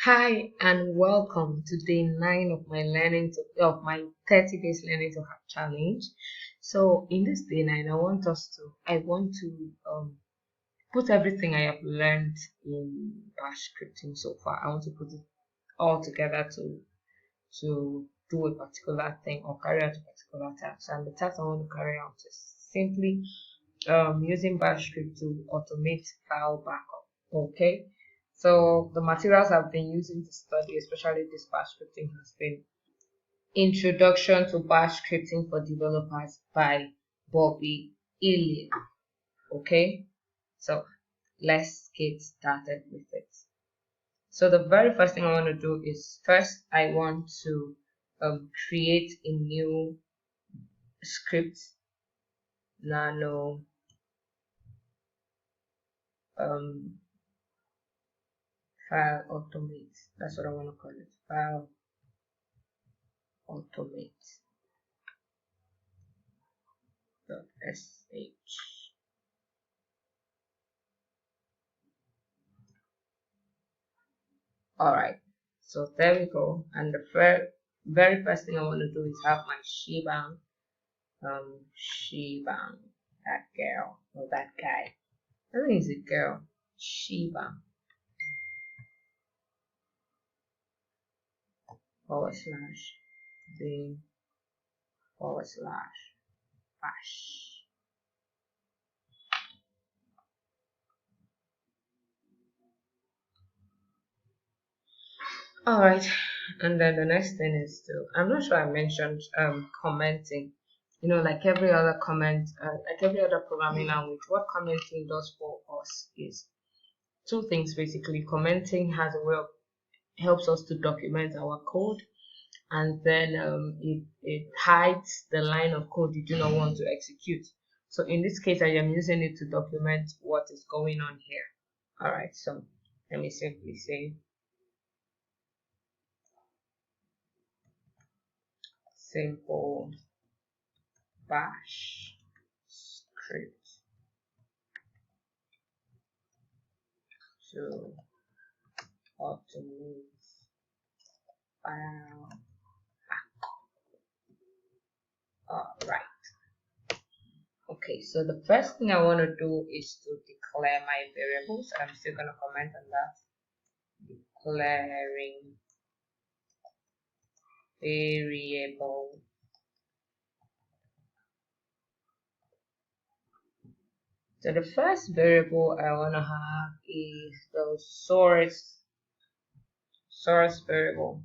Hi and welcome to day 9 of my of my 30 days learning to have challenge. So in this day 9, I want to put everything I have learned in Bash scripting so far. I want to put it all together to do a particular thing or carry out a particular task. And the task I want to carry out is simply using Bash script to automate file backup. Okay, so the materials I've been using to study, especially this Bash scripting, has been Introduction to Bash Scripting for Developers by Bobby Ilian. Okay, so let's get started with it. So the very first thing I want to do is first I want to create a new script, nano um, file automate. That's what I want to call it. File automate.sh. Alright, so there we go. And the very first thing I want to do is have my shebang, shebang, that girl or that guy. I think it's a girl, shebang, / bin / bash. Alright, and then the next thing is I'm not sure I mentioned commenting. Like every other like every other programming language, what commenting does for us is two things basically. Commenting has a way of helps us to document our code, and then it hides the line of code you do not want to execute. So in this case, I am using it to document what is going on here. Alright, so let me simply say simple bash script to automate file. Alright. Okay, so the first thing I want to do is to declare my variables. I'm still going to comment on that. Declaring variable. So the first variable I want to have is the source variable.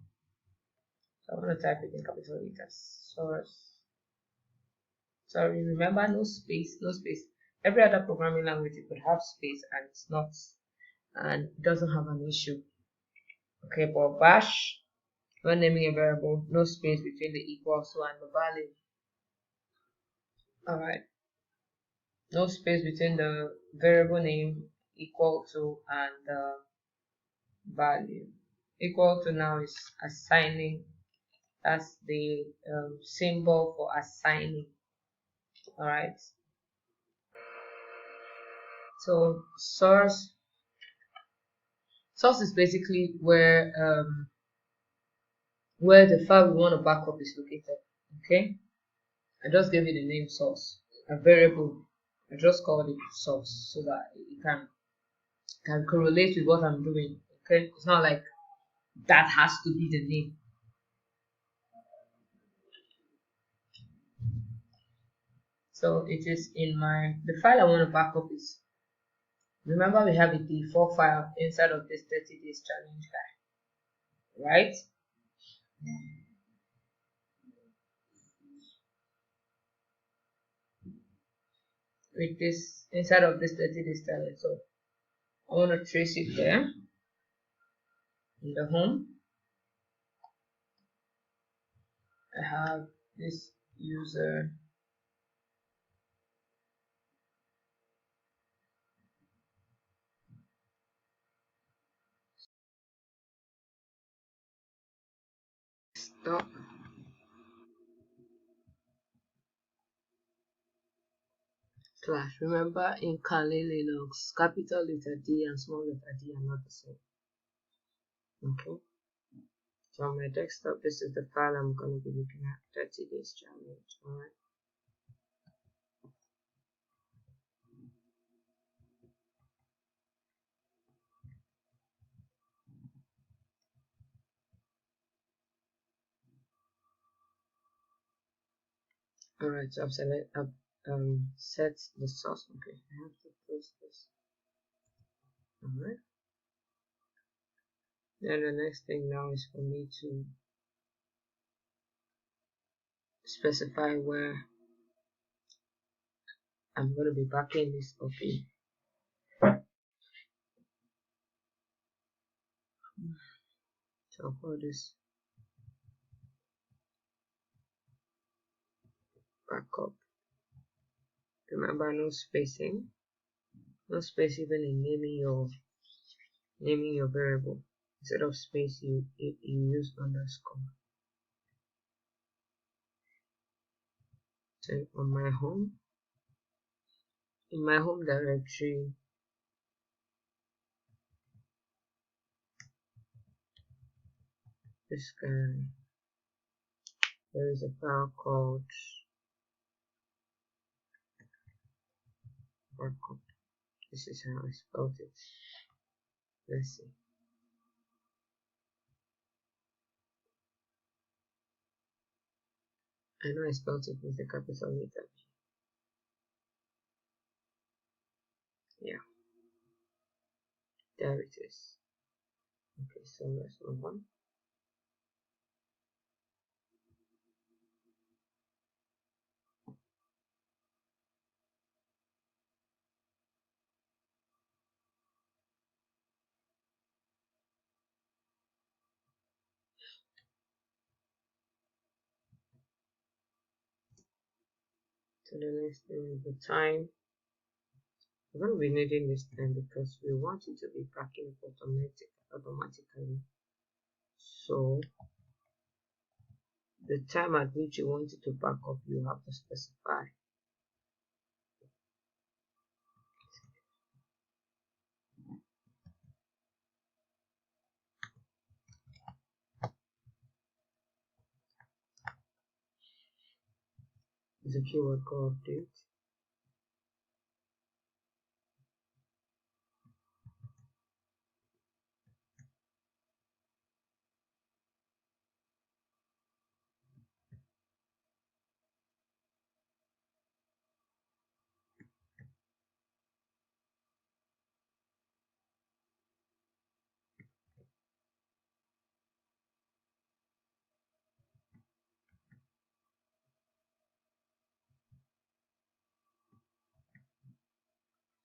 So I'm going to type it in capital letters. Source. Sorry, remember, no space. Every other programming language you could have space and it's not, and it doesn't have an issue. Okay, but Bash, when naming a variable, no space between the equals to and the value. Alright, no space between the variable name equal to and the value. Equal to now is assigning. That's the symbol for assigning. Alright, so source is basically where the file we want to back up is located. Okay, I just gave it the name source, a variable. I just called it source so that it can correlate with what I'm doing. Okay, it's not like that has to be the name. So it is in the file I want to back up is, remember we have a default file inside of this 30 days challenge guide, right? With this inside of this 30 days challenge. So I want to trace it there in the home. I have this user stop slash. Remember, in Kali Linux, capital letter D and small letter d are not the same. Okay. So on my desktop, this is the file I'm going to be looking at, 30 days challenge. Alright. Alright, so I've set the source. Okay, I have to close this. Alright. Then the next thing now is for me to specify where I'm going to be backing this up in. So I'll call this backup. Remember, no spacing. No space even in naming your variable. Instead of space, you use underscore. So on my home, in my home directory, this guy, there is a file called backup. This is how I spelled it. Let's see. I know I spelled it with a capital letter. Yeah, there it is. Okay, so let's move on. So the next thing is the time. We're going to be needing this time because we want it to be backing up automatically. So the time at which you want it to back up, you have to specify. It's a keyword called update.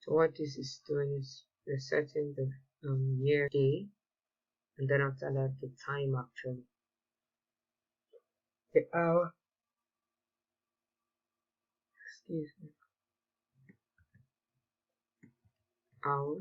So what this is doing is resetting the year, day, and then after that the time actually. The hour, excuse me, hour,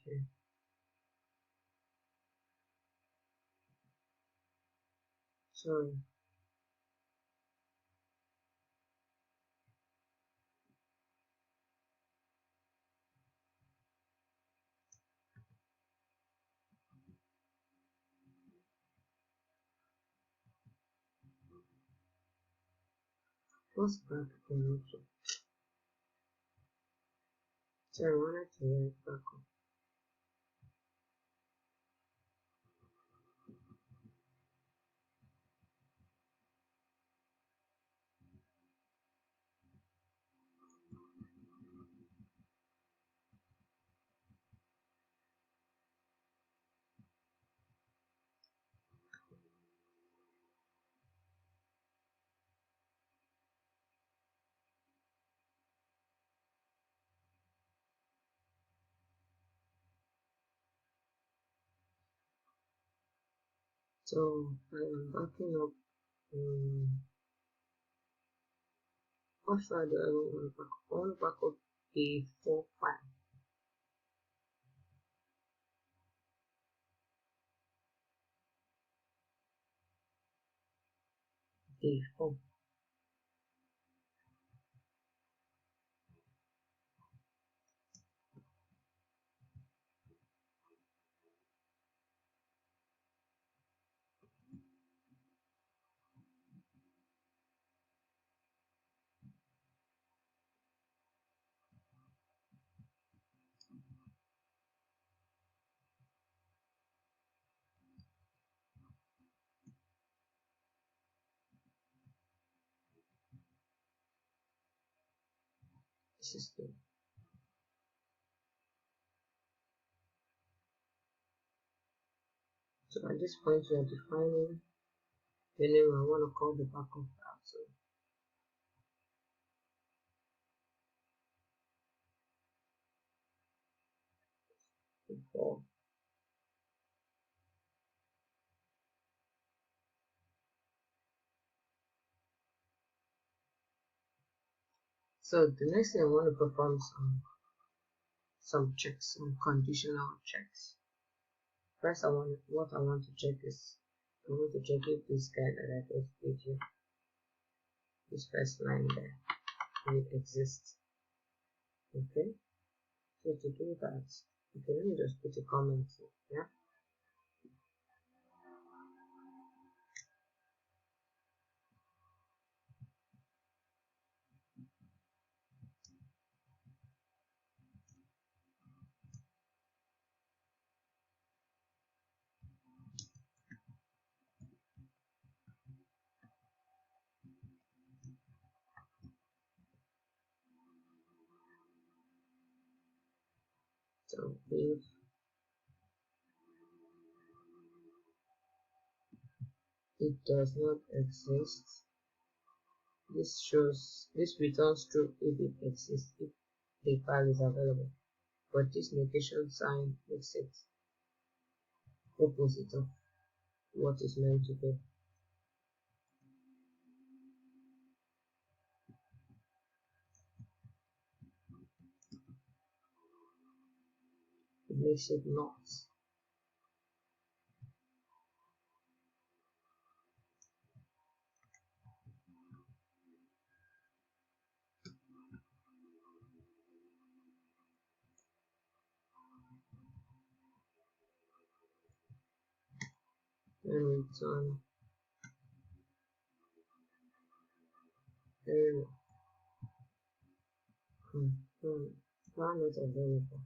okay. Sorry. What's back again? Okay. So I wanted to write back up. So I am backing up. What file do I want to back up? I want to back up a 4 file. A 4. This is good. So at this point we are defining the name I want to call the backup file. So before. So the next thing I want to perform some checks, some conditional checks. First, what I want to check is I want to check if this guy that I just did here, this first line there, will exist. Okay. So to do that, okay, let me just put a comment here. Yeah. So if it does not exist, this returns true if it exists, if the file is available. But this negation sign makes it opposite of what is meant to be. It makes it not. And return error confirm file not available.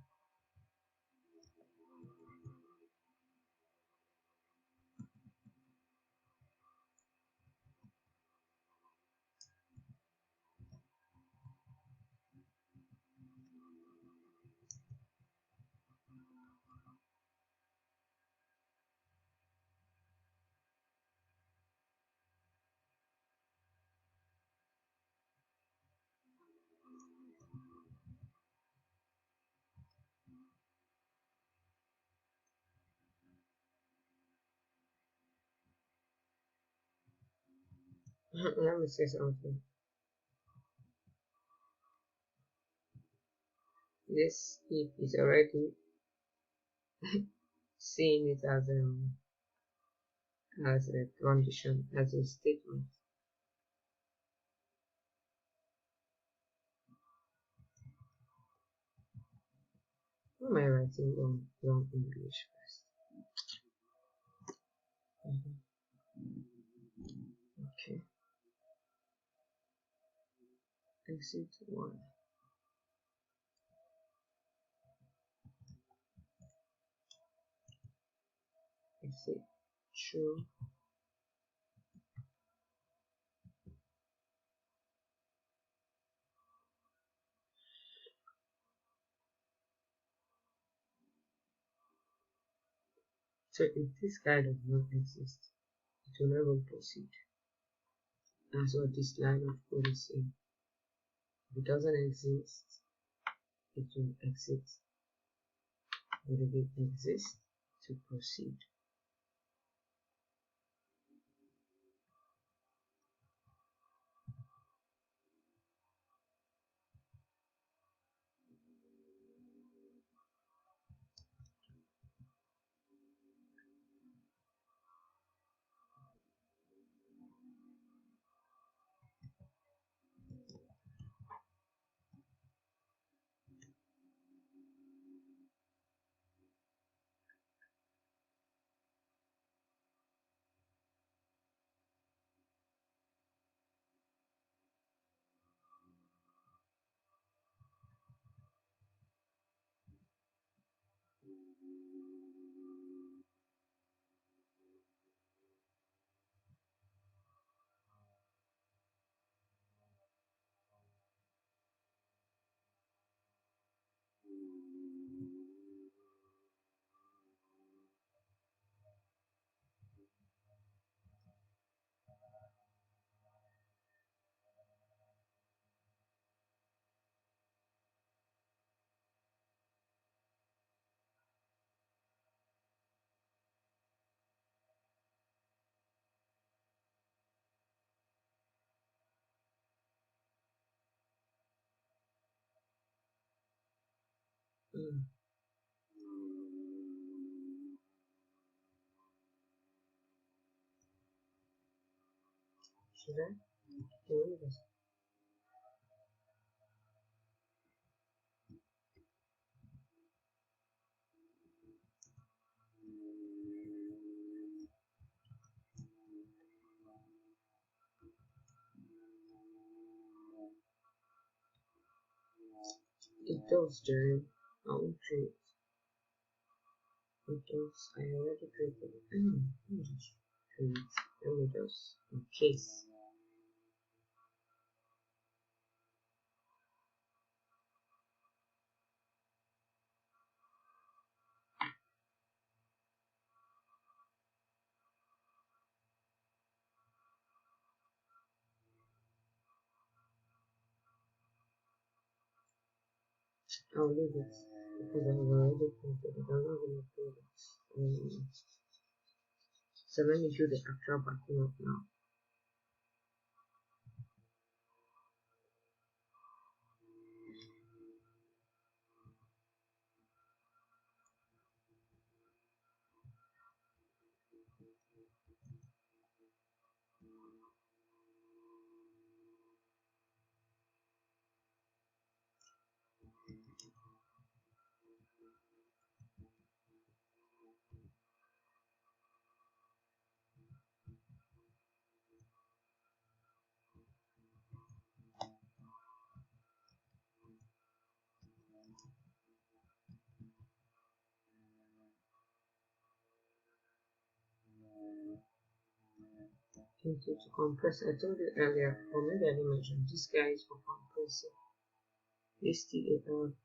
Let me say something. This if is already seeing it as a condition, as a statement. Why am I writing long English first? Okay. Exit one. Exit true. So if this guy does not exist, it will never proceed. That's what this line of code is saying. If it doesn't exist, it will exit. But if it exists, to proceed. Mm. Should I? Do this? It does, Jerry. I won't create. It does. I already created it. Let me just create. Let me just, in case. I'll leave it because I've already created it. I'm not going to do it. So let me do the actual backing up now. Okay, to compress, I told you earlier, or maybe I didn't mention, this guy is for compressing. STAR.gz.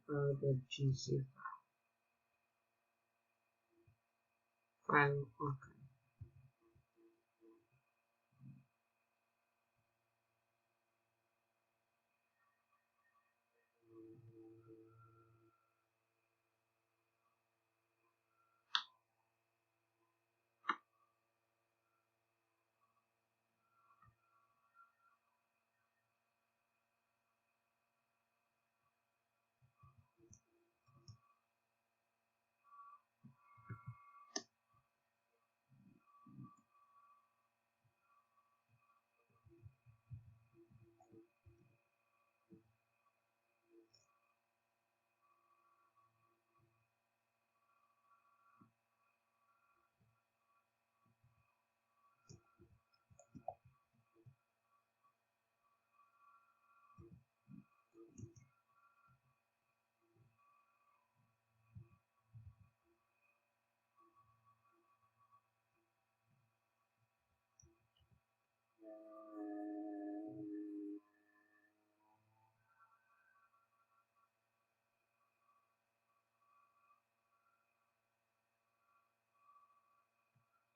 .tar.gz file.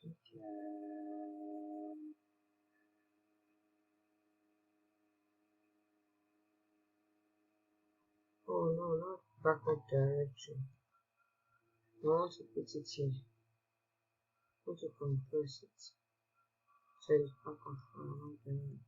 Okay. Oh no, not backup directory. I want to put it here. I want to compress it. So it's backup file directory.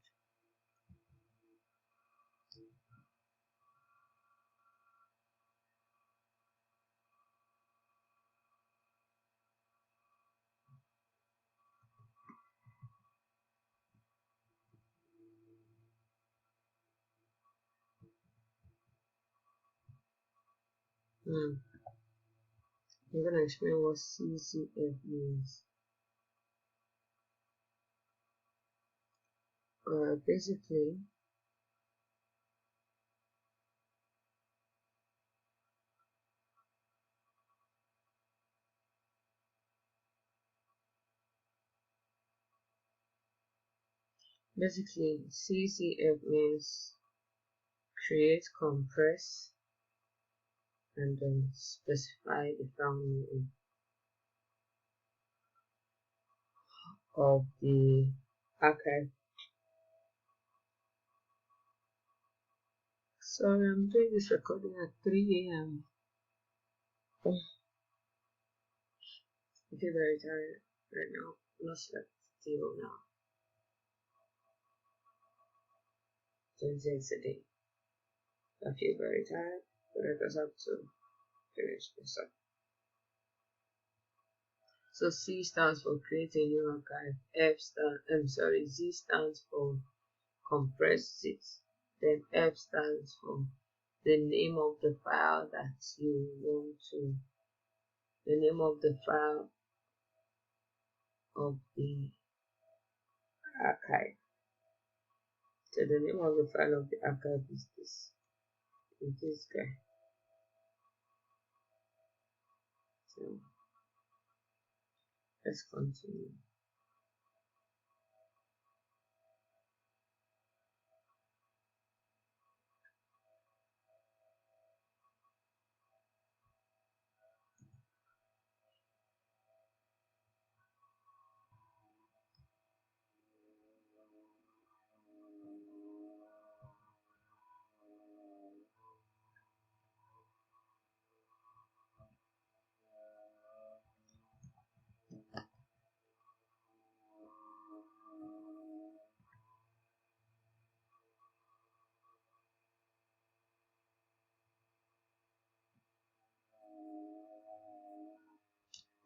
I'm gonna explain what CCF means. Basically, CCF means create, compress, and then specify the file name of the archive. Sorry, I'm doing this recording at 3 a.m. I feel very tired right now. Not slept till now. 28 a day. I feel very tired, but I just have to finish this up. So C stands for create a new archive. Z stands for compress it. Then F stands for the name of the file that you want to, the name of the file of the archive. So the name of the file of the archive is this guy. So let's continue.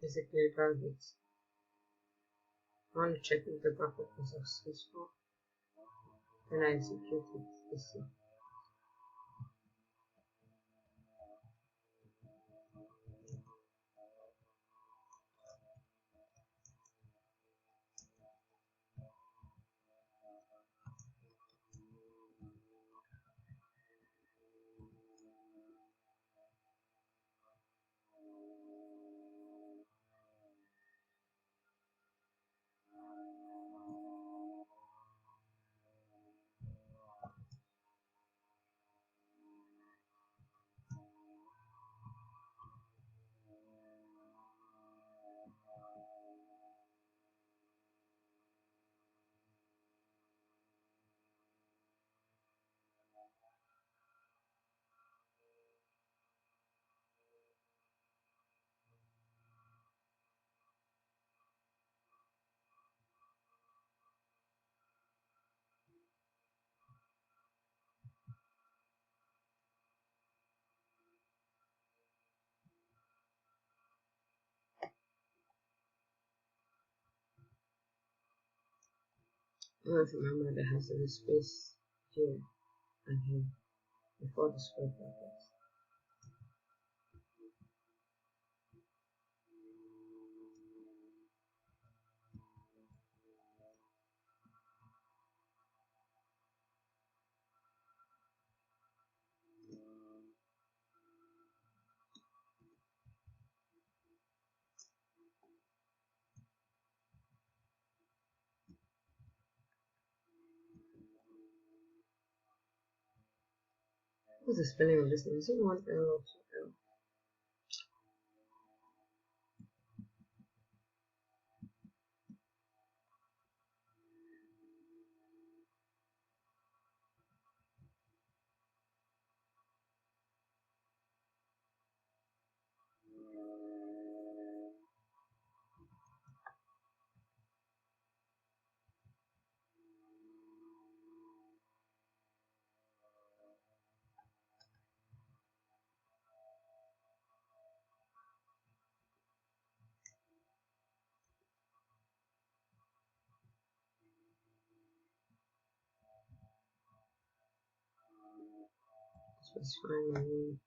Basically, targets. I want to check if the backup is successful. Then I execute it. Let's see. You have to remember there has to be space here and here before the square brackets. What's the spelling of this name? Is it 1L or 2L? Specify my name.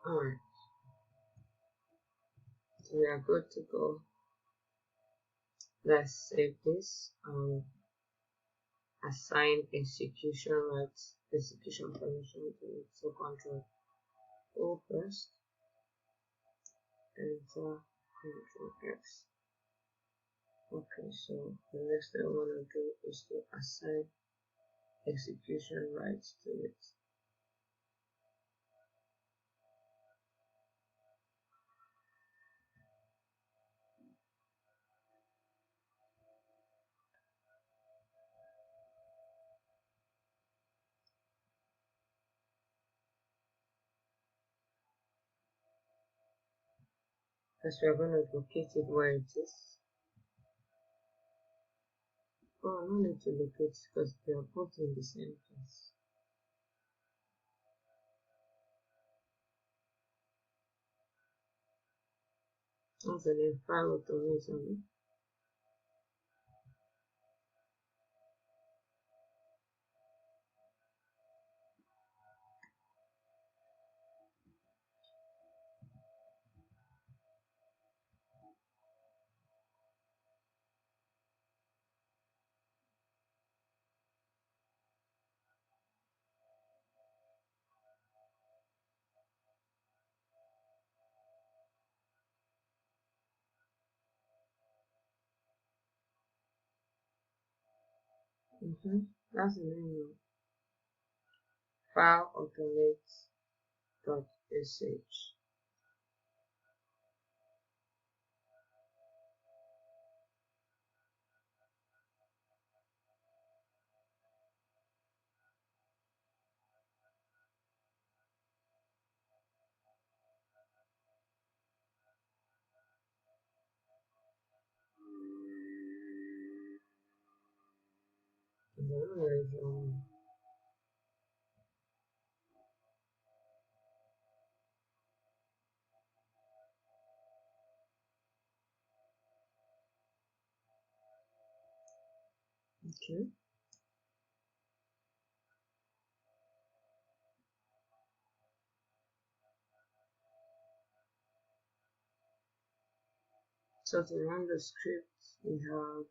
Alright, we are good to go. Let's save this. Assign execution rights, execution permission to it. So Control O first, Enter, Control X. Okay, so the next thing I want to do is to assign execution rights to it. Because we're going to locate it where it is. Oh, no need to locate because they are both in the same place. What's the name? File automation. That's the name. File automate.sh. Okay. So to run the script, we have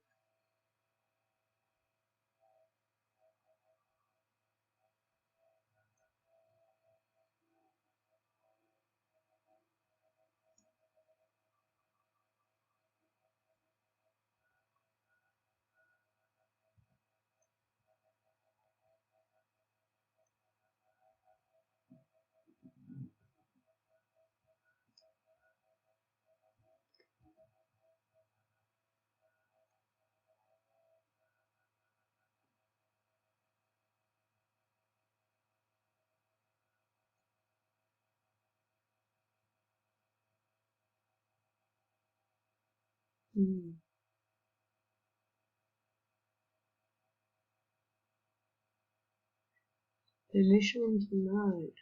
permission denied.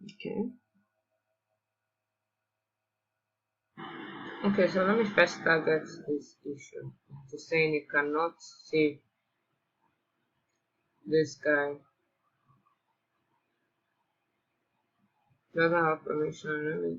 Okay. Okay, so let me first target this issue. To saying you cannot save this guy. Doesn't have permission. Let me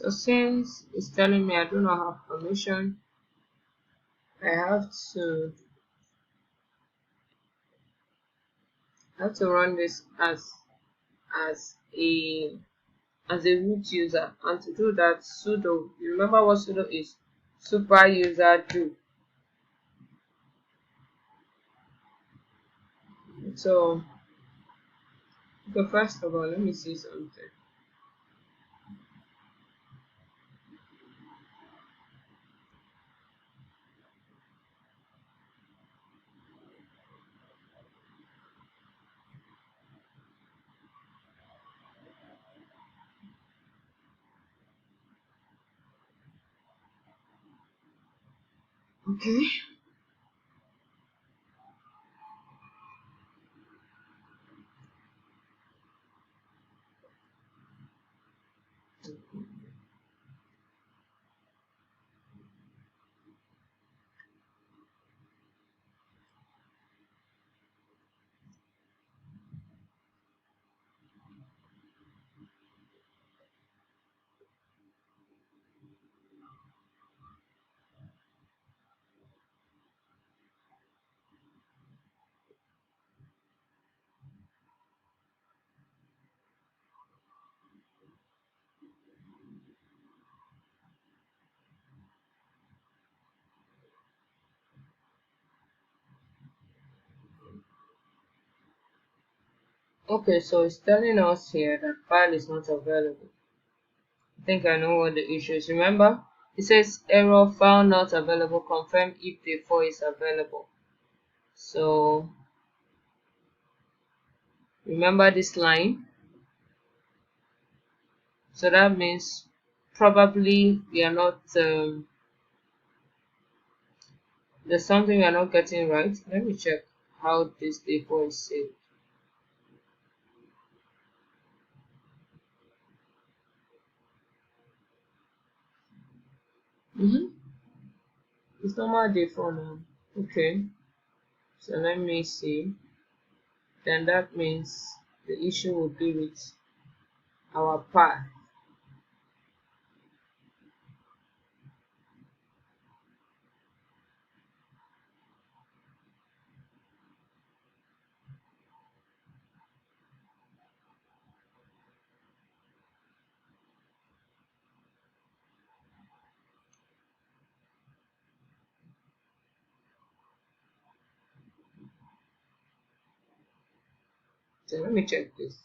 So since it's telling me I do not have permission, I have to run this as a root user, and to do that, sudo, you remember what sudo is? Super user do. So okay, first of all, let me see something. Okay. Okay, so it's telling us here that file is not available. I think I know what the issue is. Remember, it says error, file not available, confirm if the file is available. So remember this line. So that means probably we are not there's something we are not getting right. Let me check how this default is saved. It's normal default now. Okay, so let me see. Then that means the issue will be with our path. So let me check this.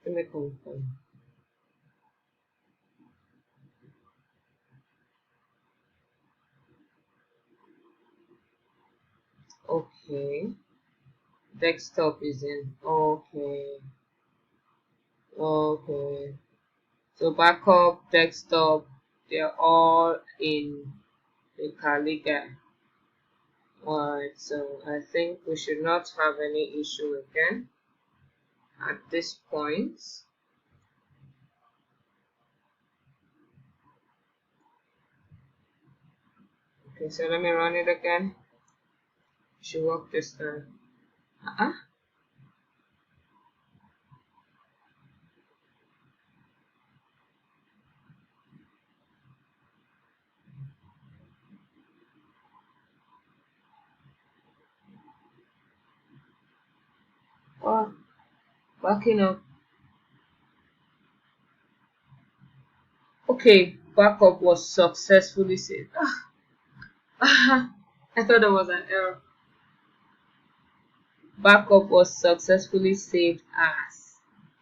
Let me confirm. Okay, desktop is in. Okay, okay. So backup, desktop, they're all in the Caliga. Alright, so I think we should not have any issue again at this point. Okay, so let me run it again. Should work this time. Oh, backing up. Okay, backup was successfully saved. I thought there was an error. Backup was successfully saved as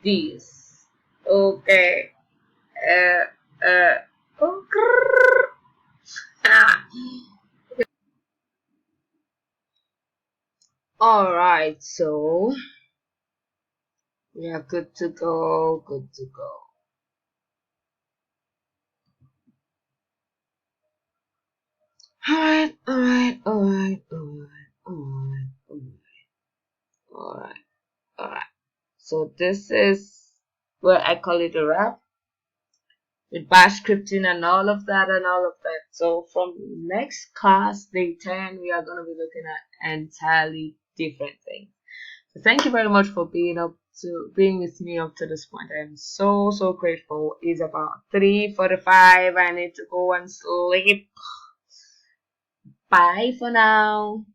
this. Okay. Uh, uh, oh, all right, so we are good to go. Good to go. All right, all right, all right, all right, all right, all right, all right, all right. So this is where I call it a wrap with bash scripting and all of that and all of that. So from next class, day 10, we are going to be looking at entirely different things. So thank you very much for being with me up to this point. I am so grateful. It's about 3:45. I need to go and sleep. Bye for now.